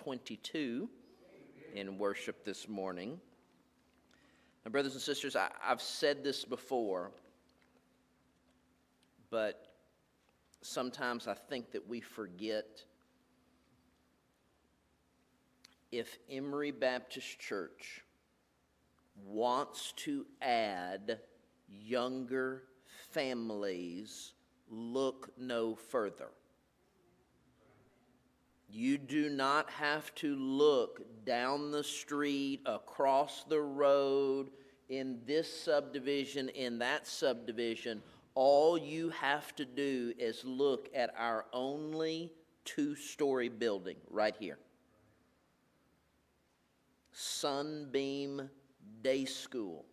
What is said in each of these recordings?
22 in worship this morning. Now, brothers and sisters, I've said this before, but sometimes I think that we forget if Emory Baptist Church wants to add younger families, look no further. You do not have to look down the street, across the road, in this subdivision, in that subdivision. All you have to do is look at our only two-story building right here. Sunbeam Day School.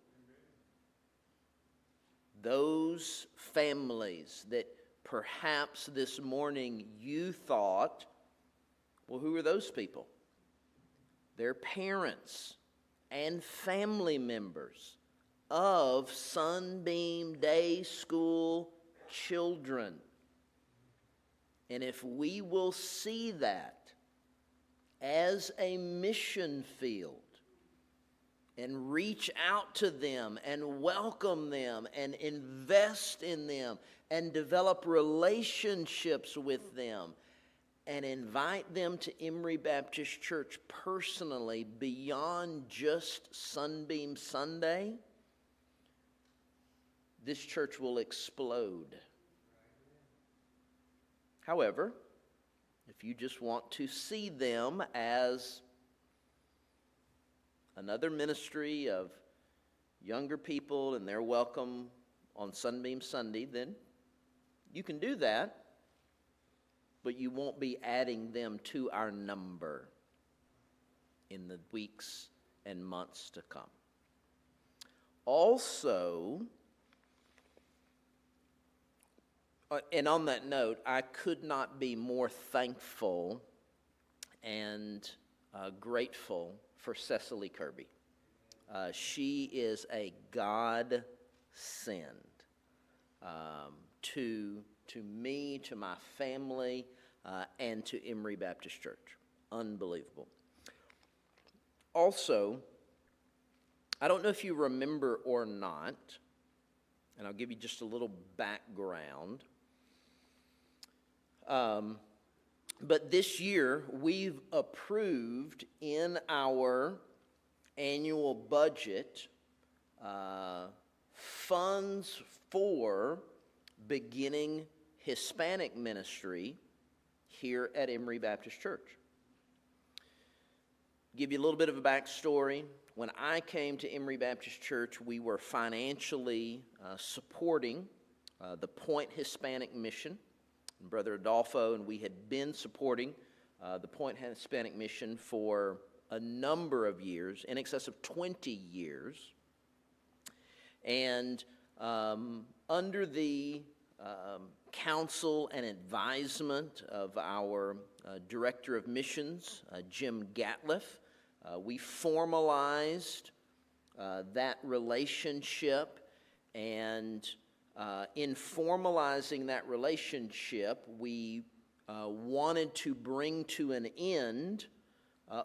Those families that perhaps this morning you thought, well, who are those people? They're parents and family members of Sunbeam Day School children. And if we will see that as a mission field and reach out to them and welcome them and invest in them and develop relationships with them and invite them to Emory Baptist Church personally beyond just Sunbeam Sunday, this church will explode. However, if you just want to see them as another ministry of younger people and they're welcome on Sunbeam Sunday, then you can do that, but you won't be adding them to our number in the weeks and months to come. Also, and on that note, I could not be more thankful and grateful for Cecily Kirby. She is a godsend to me, to my family, and to Emory Baptist Church. Unbelievable. Also, I don't know if you remember or not, and I'll give you just a little background. But this year, we've approved in our annual budget funds for beginning Hispanic ministry here at Emory Baptist Church. Give you a little bit of a backstory. When I came to Emory Baptist Church, we were financially supporting the Point Hispanic Mission. Brother Adolfo and we had been supporting the Point Hispanic Mission for a number of years, in excess of 20 years. And under the counsel and advisement of our Director of Missions, Jim Gatliff, we formalized that relationship, and in formalizing that relationship, we wanted to bring to an end,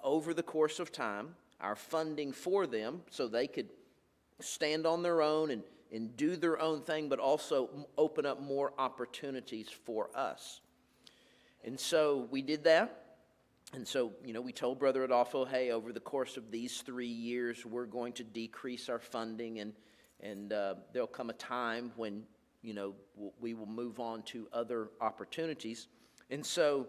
over the course of time, our funding for them so they could stand on their own and do their own thing, but also open up more opportunities for us. And so we did that. And so, we told Brother Adolfo, hey, over the course of these 3 years, we're going to decrease our funding, and there'll come a time when, we will move on to other opportunities. And so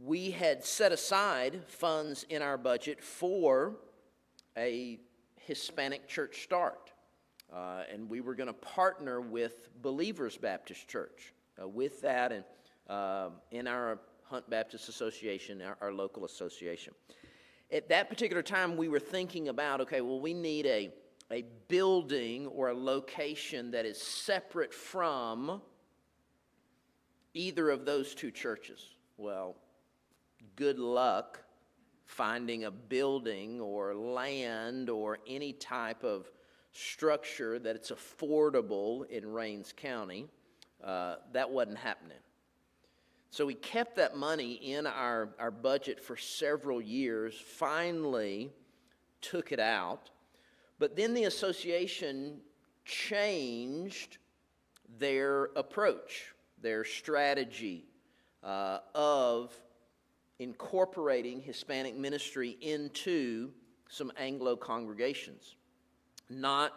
we had set aside funds in our budget for a Hispanic church start. And we were going to partner with Believers Baptist Church with that, and in our Hunt Baptist Association, our local association. At that particular time, we were thinking about, okay, well, we need a building or a location that is separate from either of those two churches. Well, good luck finding a building or land or any type of structure that it's affordable in Rains County. That wasn't happening. So we kept that money in our budget for several years, finally took it out. But then the association changed their approach, their strategy of incorporating Hispanic ministry into some Anglo congregations. Not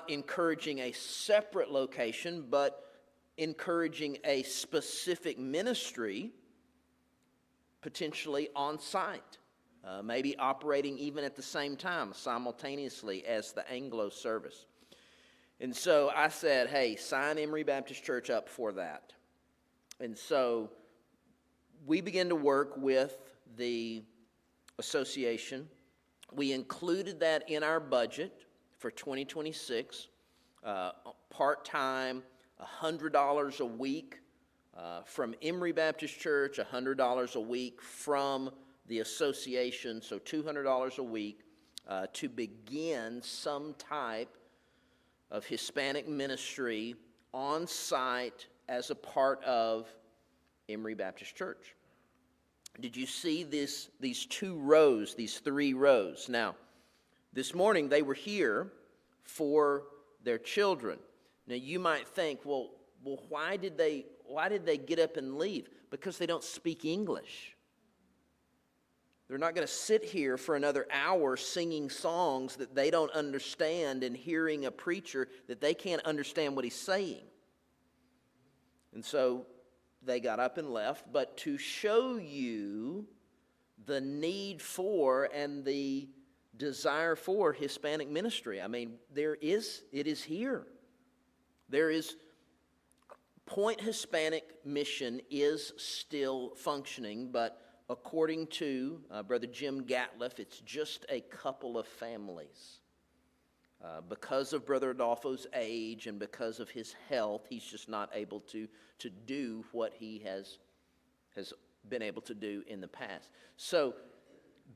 encouraging a separate location, but encouraging a specific ministry, potentially on site, maybe operating even at the same time, simultaneously as the Anglo service. And so I said, hey, sign Emory Baptist Church up for that. And so we began to work with the association. We included that in our budget for 2026, part-time, $100 a week from Emory Baptist Church, $100 a week from the association, so $200 a week to begin some type of Hispanic ministry on site as a part of Emory Baptist Church. Did you see these two rows, these three rows? Now, this morning they were here for their children. Now you might think, well, why did they get up and leave? Because they don't speak English. They're not going to sit here for another hour singing songs that they don't understand and hearing a preacher that they can't understand what he's saying. And so they got up and left, but to show you the need for and the desire for Hispanic ministry. I mean, it is here. There is, Point Hispanic Mission is still functioning, but according to Brother Jim Gatliff, it's just a couple of families. Because of Brother Adolfo's age and because of his health, he's just not able to do what he has been able to do in the past. So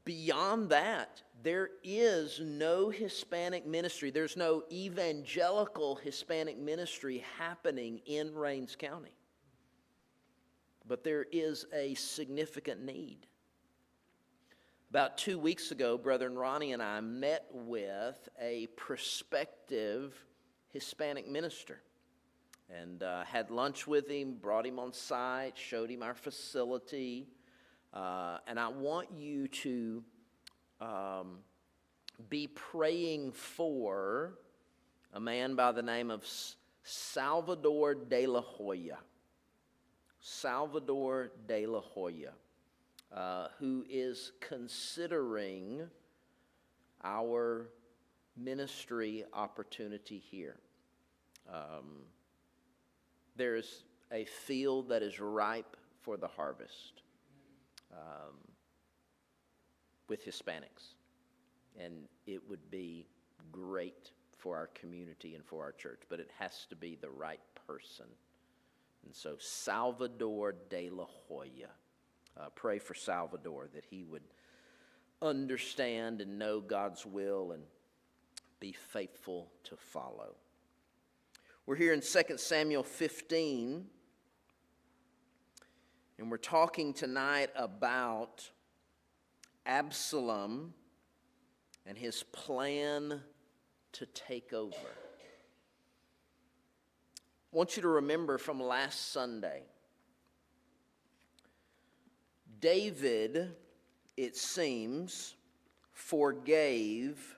beyond that, there is no Hispanic ministry. There's no evangelical Hispanic ministry happening in Rains County. But there is a significant need. About 2 weeks ago, Brother Ronnie and I met with a prospective Hispanic minister and had lunch with him, brought him on site, showed him our facility. And I want you to be praying for a man by the name of Salvador de la Hoya. Salvador de la Hoya, who is considering our ministry opportunity here. There's a field that is ripe for the harvest with Hispanics, and it would be great for our community and for our church, but it has to be the right person. And so Salvador de la Hoya, pray for Salvador that he would understand and know God's will and be faithful to follow. We're here in 2 Samuel 15, and we're talking tonight about Absalom and his plan to take over. I want you to remember from last Sunday, David, it seems, forgave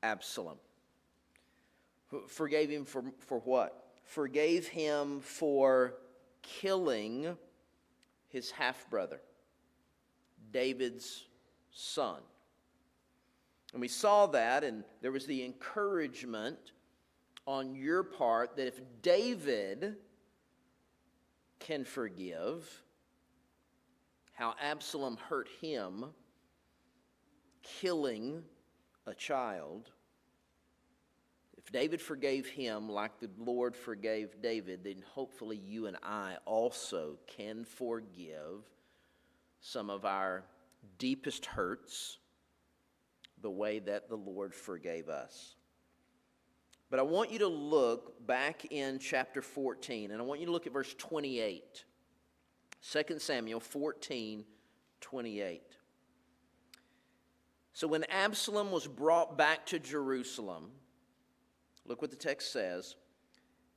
Absalom. Forgave him for what? Forgave him for killing his half-brother, David's son. And we saw that, and there was the encouragement on your part that if David can forgive how Absalom hurt him, killing a child, if David forgave him like the Lord forgave David, then hopefully you and I also can forgive some of our deepest hurts the way that the Lord forgave us. But I want you to look back in chapter 14, and I want you to look at verse 28. 2 Samuel 14:28. So when Absalom was brought back to Jerusalem, look what the text says.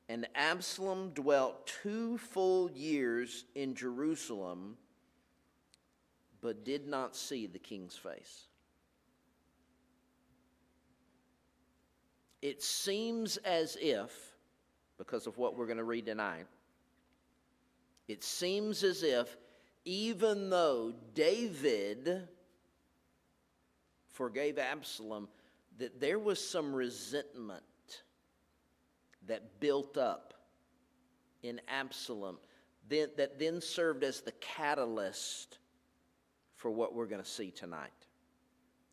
And Absalom dwelt 2 full years in Jerusalem, but did not see the king's face. It seems as if, because of what we're going to read tonight, it seems as if even though David forgave Absalom, that there was some resentment that built up in Absalom that then served as the catalyst for what we're going to see tonight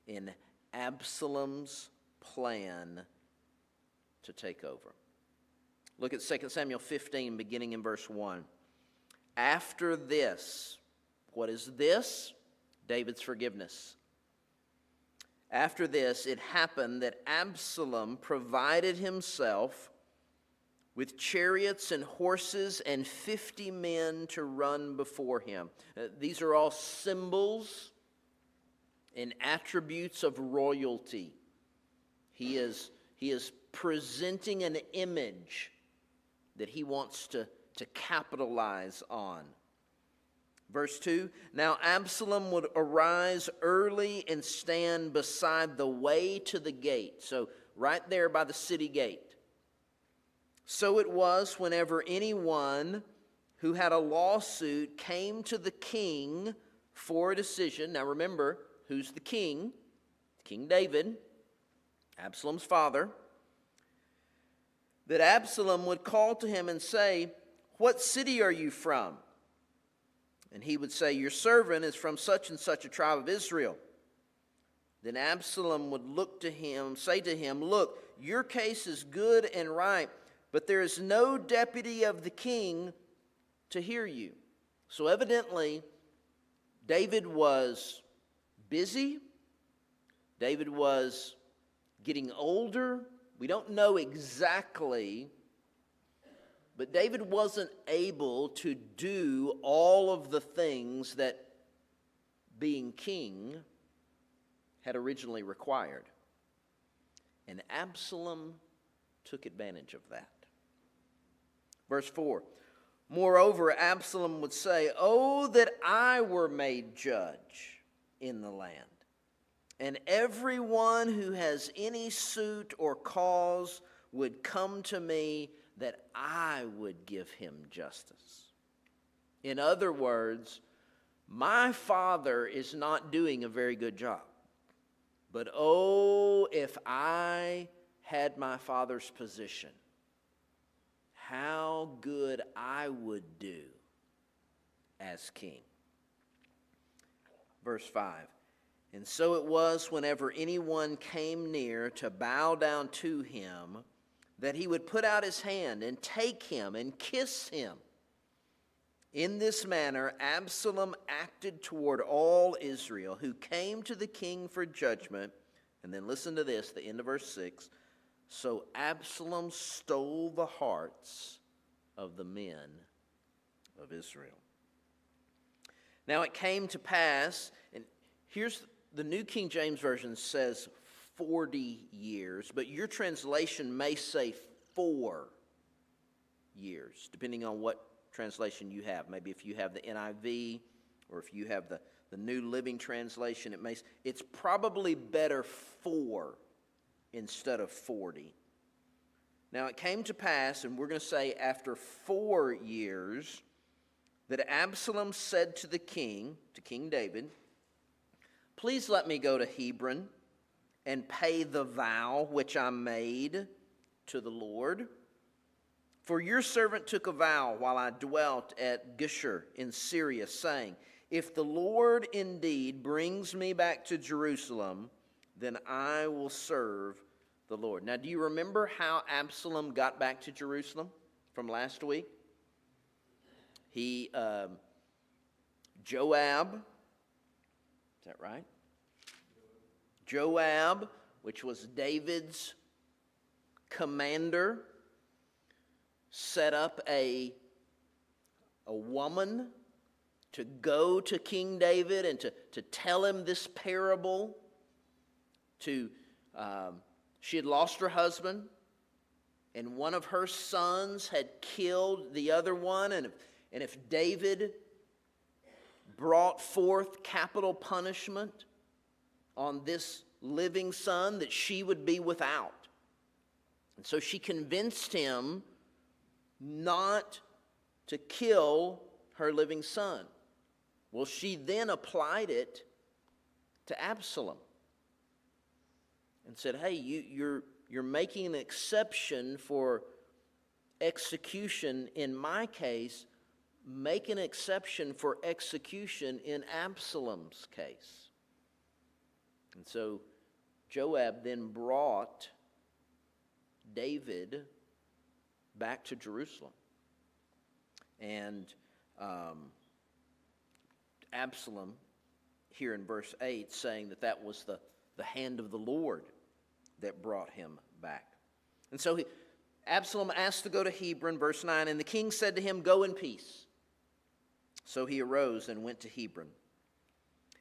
in Absalom's plan to take over. Look at 2 Samuel 15, beginning in verse 1. After this, what is this? David's forgiveness. After this, it happened that Absalom provided himself with chariots and horses and 50 men to run before him. These are all symbols and attributes of royalty. He is presenting an image that he wants to capitalize on. Verse 2, now Absalom would arise early and stand beside the way to the gate. So right there by the city gate. So it was whenever anyone who had a lawsuit came to the king for a decision. Now remember, who's the king? King David, Absalom's father. That Absalom would call to him and say, what city are you from? And he would say, your servant is from such and such a tribe of Israel. Then Absalom would look to him, say to him, look, your case is good and right, but there is no deputy of the king to hear you. So evidently, David was busy. David was getting older. We don't know exactly, but David wasn't able to do all of the things that being king had originally required. And Absalom took advantage of that. Verse 4, moreover, Absalom would say, oh, that I were made judge in the land, and everyone who has any suit or cause would come to me, that I would give him justice. In other words, my father is not doing a very good job. But oh, if I had my father's position, how good I would do as king. Verse 5. And so it was whenever anyone came near to bow down to him, that he would put out his hand and take him and kiss him. In this manner, Absalom acted toward all Israel who came to the king for judgment. And then listen to this, the end of verse 6. So Absalom stole the hearts of the men of Israel. Now it came to pass, and here's the New King James Version says 40 years, but your translation may say 4 years, depending on what translation you have. Maybe if you have the NIV or if you have the New Living Translation, it's probably better 4 instead of 40. Now it came to pass, and we're going to say after 4 years, that Absalom said to the king, to King David, please let me go to Hebron and pay the vow which I made to the Lord. For your servant took a vow while I dwelt at Geshur in Syria, saying, if the Lord indeed brings me back to Jerusalem, then I will serve the Lord. Now, do you remember how Absalom got back to Jerusalem from last week? Joab, is that right? Joab, which was David's commander, set up a woman to go to King David and to tell him this parable. She had lost her husband, and one of her sons had killed the other one. And if David brought forth capital punishment on this living son, that she would be without. And so she convinced him not to kill her living son. Well, she then applied it to Absalom and said, hey, you're making an exception for execution in my case. Make an exception for execution in Absalom's case. And so Joab then brought David back to Jerusalem. And Absalom, here in verse 8, saying that was the hand of the Lord that brought him back. And so Absalom asked to go to Hebron, verse 9, and the king said to him, go in peace. So he arose and went to Hebron.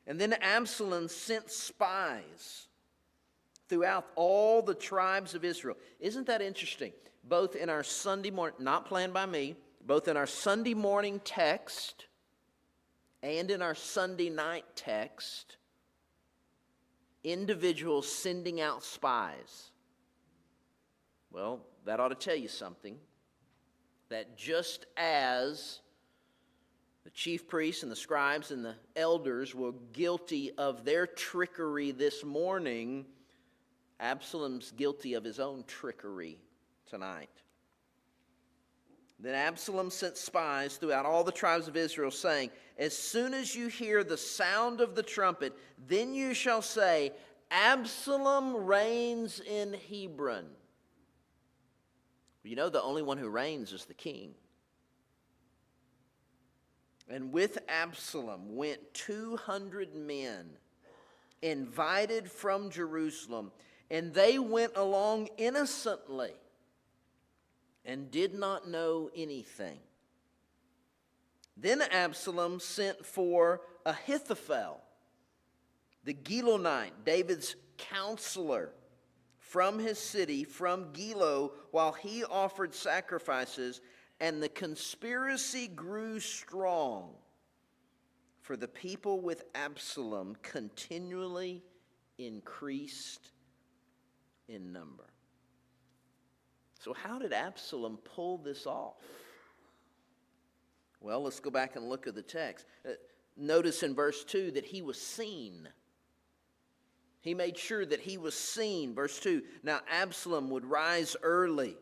And then Absalom sent spies throughout all the tribes of Israel. Isn't that interesting? Both in our Sunday morning, not planned by me, both in our Sunday morning text and in our Sunday night text, individuals sending out spies. Well, that ought to tell you something. That just as the chief priests and the scribes and the elders were guilty of their trickery this morning, Absalom's guilty of his own trickery tonight. Then Absalom sent spies throughout all the tribes of Israel, saying, as soon as you hear the sound of the trumpet, then you shall say, Absalom reigns in Hebron. You know, the only one who reigns is the king. And with Absalom went 200 men, invited from Jerusalem, and they went along innocently and did not know anything. Then Absalom sent for Ahithophel, the Gilonite, David's counselor, from his city, from Gilo, while he offered sacrifices, and the conspiracy grew strong, for the people with Absalom continually increased in number. So how did Absalom pull this off? Well, let's go back and look at the text. Notice in verse 2 that he was seen. He made sure that he was seen. Verse 2, now Absalom would rise early,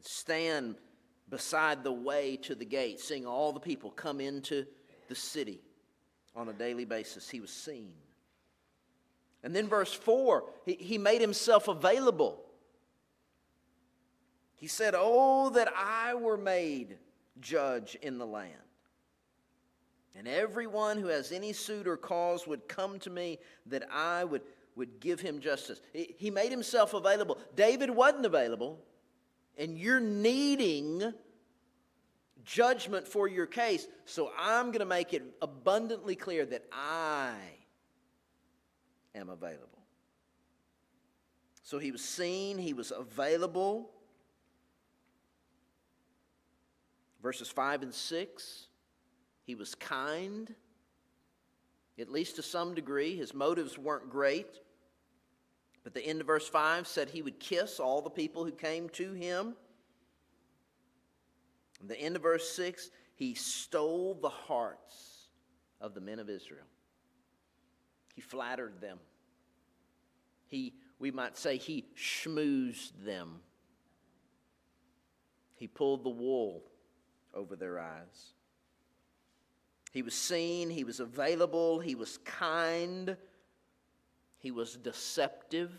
stand beside the way to the gate, seeing all the people come into the city on a daily basis. He was seen. And then verse 4, he made himself available. He said, oh, that I were made judge in the land. And everyone who has any suit or cause would come to me, that I would give him justice. He made himself available. David wasn't available, and you're needing judgment for your case. So I'm going to make it abundantly clear that I am available. So he was seen, he was available. Verses 5 and 6, he was kind, at least to some degree. His motives weren't great. But the end of verse 5 said he would kiss all the people who came to him. And the end of verse 6, he stole the hearts of the men of Israel. He flattered them. We might say he schmoozed them. He pulled the wool over their eyes. He was seen, he was available, he was kind, he was deceptive.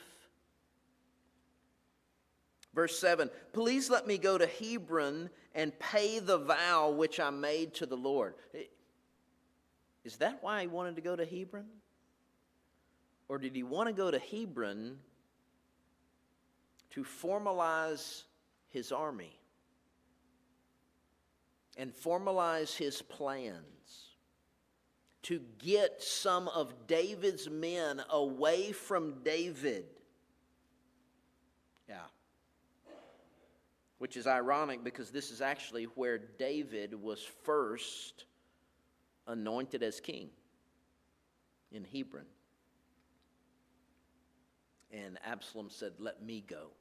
Verse 7, please let me go to Hebron and pay the vow which I made to the Lord. Is that why he wanted to go to Hebron? Or did he want to go to Hebron to formalize his army? and formalize his plans to get some of David's men away from David. Yeah. Which is ironic because this is actually where David was first anointed as king, in Hebron. And Absalom said, "Let me go,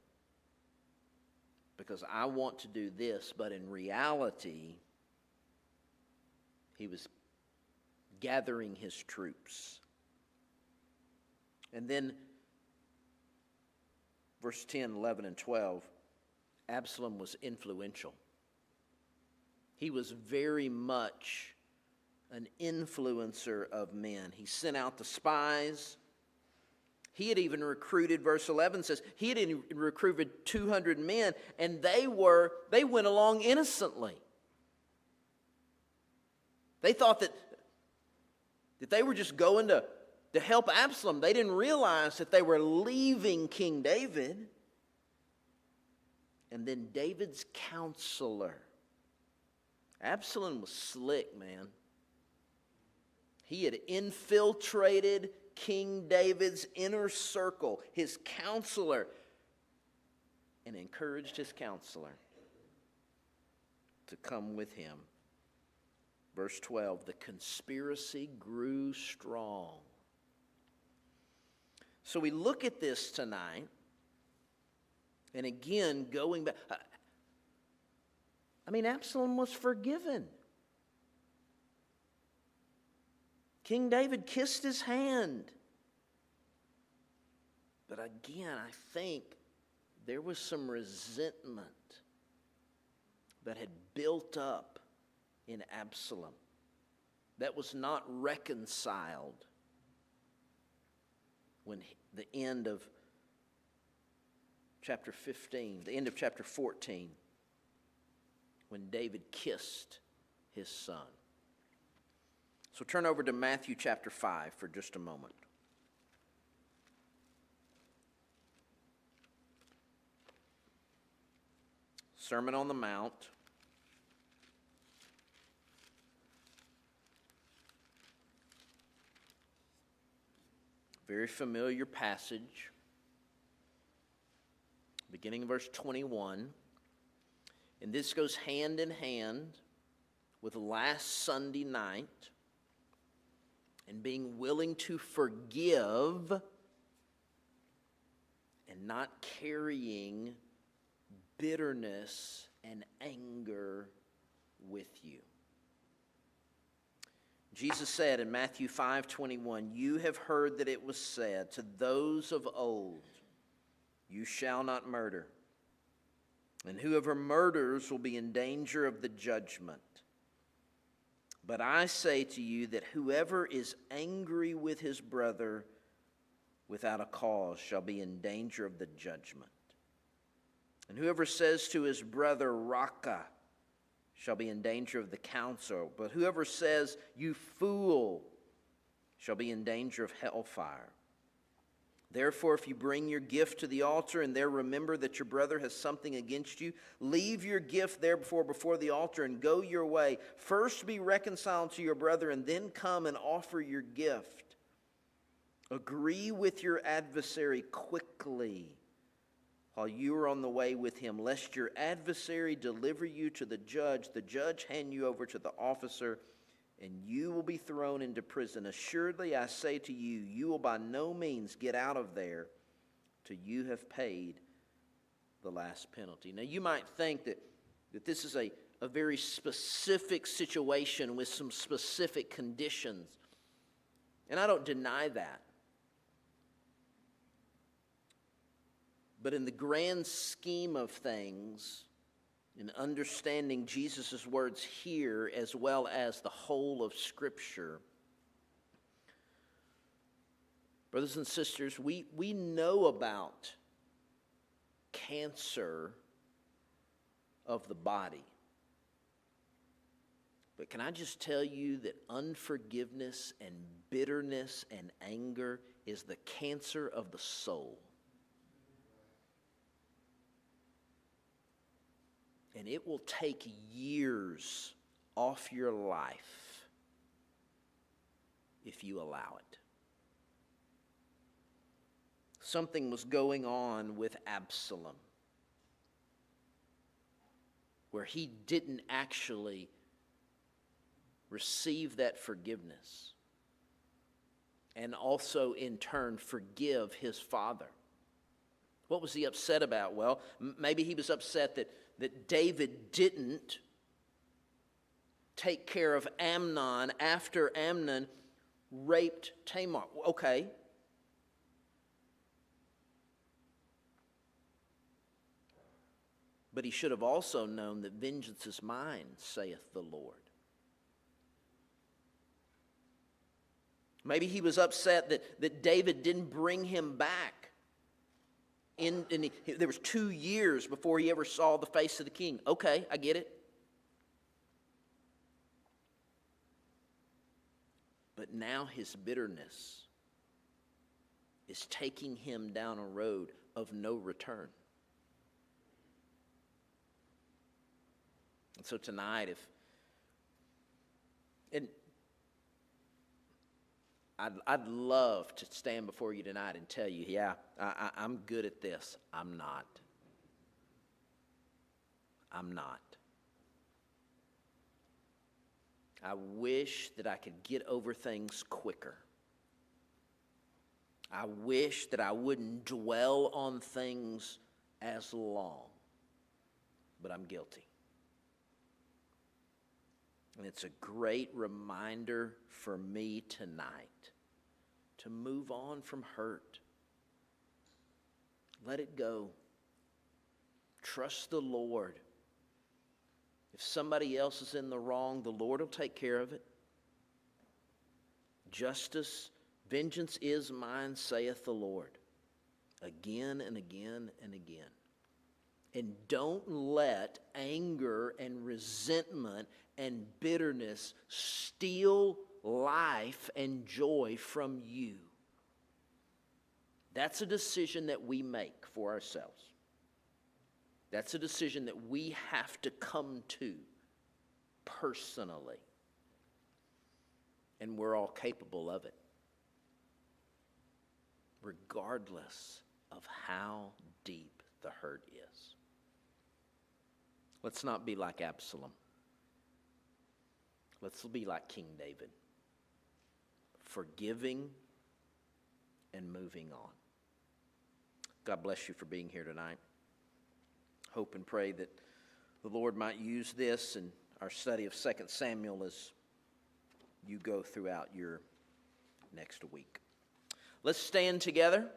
because I want to do this." But in reality, he was gathering his troops. And then verse 10, 11, and 12, Absalom was influential. He was very much an influencer of men. He sent out the spies. He had even recruited, verse 11 says, he had even recruited 200 men, and they went along innocently. They thought that they were just going to help Absalom. They didn't realize that they were leaving King David. And then David's counselor. Absalom was slick, man. He had infiltrated King David's inner circle, his counselor, and encouraged his counselor to come with him. Verse 12, the conspiracy grew strong. So we look at this tonight, and again, going back, Absalom was forgiven. King David kissed his hand. But again, I think there was some resentment that had built up in Absalom that was not reconciled when the end of chapter 15, the end of chapter 14, when David kissed his son. So turn over to Matthew chapter 5 for just a moment. Sermon on the Mount. Very familiar passage. Beginning in verse 21. And this goes hand in hand with last Sunday night and being willing to forgive and not carrying bitterness and anger with you. Jesus said in Matthew 5:21, "You have heard that it was said to those of old, 'You shall not murder,' and whoever murders will be in danger of the judgment. But I say to you that whoever is angry with his brother without a cause shall be in danger of the judgment. And whoever says to his brother, 'Raca,' shall be in danger of the council. But whoever says, 'You fool,' shall be in danger of hellfire. Therefore, if you bring your gift to the altar and there remember that your brother has something against you, leave your gift there before the altar and go your way. First be reconciled to your brother and then come and offer your gift. Agree with your adversary quickly while you are on the way with him, lest your adversary deliver you to the judge hand you over to the officer, and you will be thrown into prison. Assuredly, I say to you, you will by no means get out of there till you have paid the last penalty." Now, you might think that this is a very specific situation with some specific conditions, and I don't deny that. But in the grand scheme of things, in understanding Jesus' words here as well as the whole of Scripture, brothers and sisters, we know about cancer of the body. But can I just tell you that unforgiveness and bitterness and anger is the cancer of the soul? And it will take years off your life if you allow it. Something was going on with Absalom where he didn't actually receive that forgiveness and also in turn forgive his father. What was he upset about? Well, maybe he was upset that David didn't take care of Amnon after Amnon raped Tamar. Okay. But he should have also known that vengeance is mine, saith the Lord. Maybe he was upset that David didn't bring him back. There was 2 years before he ever saw the face of the king. Okay, I get it. But now his bitterness is taking him down a road of no return. And so tonight, I'd love to stand before you tonight and tell you, yeah, I'm good at this. I'm not. I'm not. I wish that I could get over things quicker. I wish that I wouldn't dwell on things as long. But I'm guilty. And it's a great reminder for me tonight to move on from hurt. Let it go. Trust the Lord. If somebody else is in the wrong, the Lord will take care of it. Justice, vengeance is mine, saith the Lord. Again and again and again. And don't let anger and resentment and bitterness steal life and joy from you. That's a decision that we make for ourselves. That's a decision that we have to come to personally. And we're all capable of it, regardless of how deep the hurt is. Let's not be like Absalom. Let's be like King David, forgiving and moving on. God bless you for being here tonight. Hope and pray that the Lord might use this in our study of 2 Samuel as you go throughout your next week. Let's stand together.